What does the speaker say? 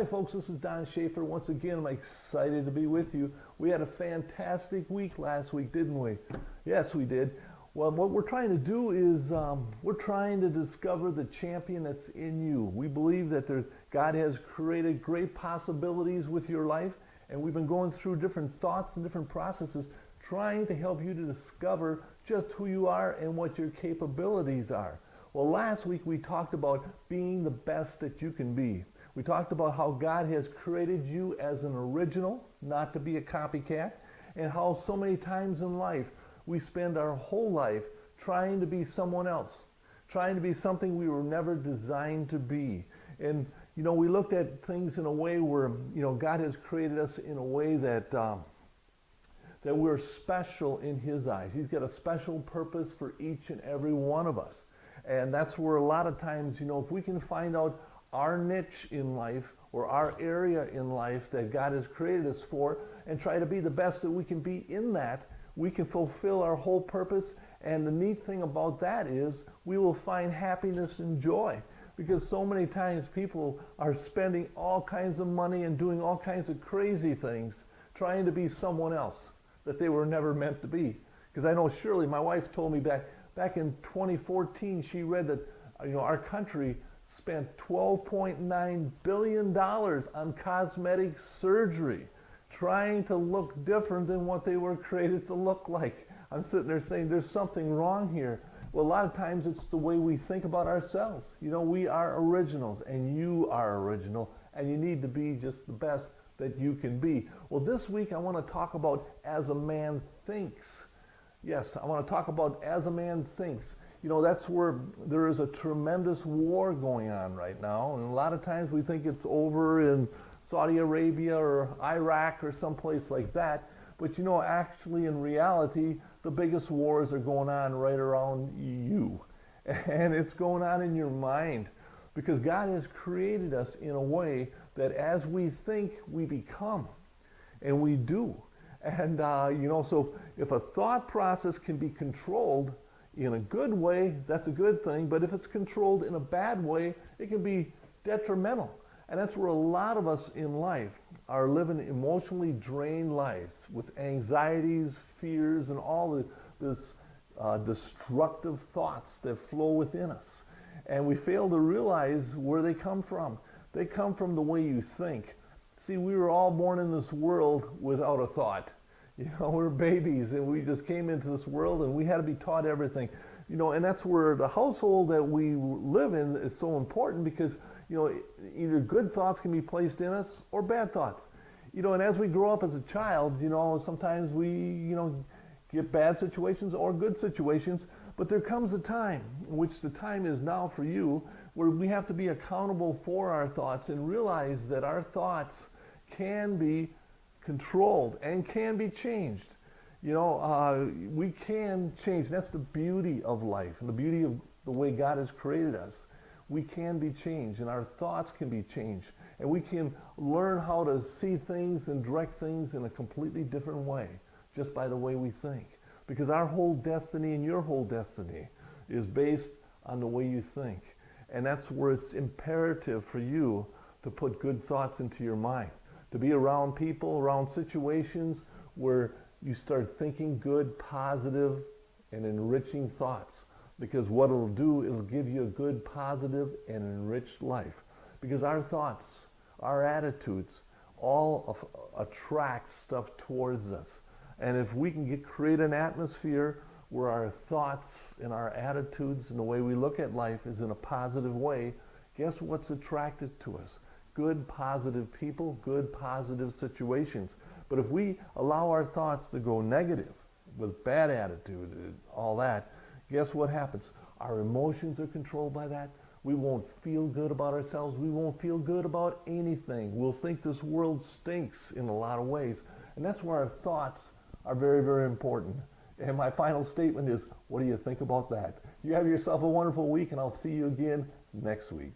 Hi folks, this is Don Schaefer. Once again, I'm excited to be with you. We had a fantastic week last week, didn't we? Yes, we did. Well, what we're trying to do is we're trying to discover the champion that's in you. We believe that God has created great possibilities with your life, and we've been going through different thoughts and different processes trying to help you to discover just who you are and what your capabilities are. Well, last week we talked about being the best that you can be. We talked about how God has created you as an original, not to be a copycat, and how so many times in life we spend our whole life trying to be someone else, trying to be something we were never designed to be. And we looked at things in a way where God has created us in a way that that we're special in His eyes. He's got a special purpose for each and every one of us. And that's where a lot of times, if we can find out our niche in life or our area in life that God has created us for and try to be the best that we can be in that, we can fulfill our whole purpose. And the neat thing about that is we will find happiness and joy, because so many times people are spending all kinds of money and doing all kinds of crazy things trying to be someone else that they were never meant to be. Because I know Shirley, my wife, told me back in 2014, she read that our country spent $12.9 billion on cosmetic surgery, trying to look different than what they were created to look like. I'm sitting there saying there's something wrong here. Well, a lot of times it's the way we think about ourselves. We are originals, and you are original, and you need to be just the best that you can be. Well, this week I want to talk about as a man thinks. Yes, I want to talk about as a man thinks. That's where there is a tremendous war going on right now. And a lot of times we think it's over in Saudi Arabia or Iraq or someplace like that. But actually in reality, the biggest wars are going on right around you. And it's going on in your mind. Because God has created us in a way that as we think, we become. And we do. And, so if a thought process can be controlled in a good way, that's a good thing. But if it's controlled in a bad way, it can be detrimental. And that's where a lot of us in life are living emotionally drained lives with anxieties, fears, and all this destructive thoughts that flow within us. And we fail to realize where they come from. They come from the way you think. See, we were all born in this world without a thought. We're babies, and we just came into this world, and we had to be taught everything. And that's where the household that we live in is so important, because, either good thoughts can be placed in us or bad thoughts. And as we grow up as a child, sometimes we, get bad situations or good situations, but there comes a time, which the time is now for you, where we have to be accountable for our thoughts and realize that our thoughts can be controlled and can be changed. We can change. That's the beauty of life and the beauty of the way God has created us. We can be changed, and our thoughts can be changed, and we can learn how to see things and direct things in a completely different way just by the way we think. Because our whole destiny and your whole destiny is based on the way you think. And that's where it's imperative for you to put good thoughts into your mind, to be around people, around situations where you start thinking good, positive, and enriching thoughts. Because what it'll do, it'll give you a good, positive, and enriched life. Because our thoughts, our attitudes, all attract stuff towards us. And if we can create an atmosphere where our thoughts and our attitudes and the way we look at life is in a positive way, guess what's attracted to us? Good, positive people, good, positive situations. But if we allow our thoughts to go negative with bad attitude and all that, guess what happens? Our emotions are controlled by that. We won't feel good about ourselves. We won't feel good about anything. We'll think this world stinks in a lot of ways. And that's where our thoughts are very, very important. And my final statement is, what do you think about that? You have yourself a wonderful week, and I'll see you again next week.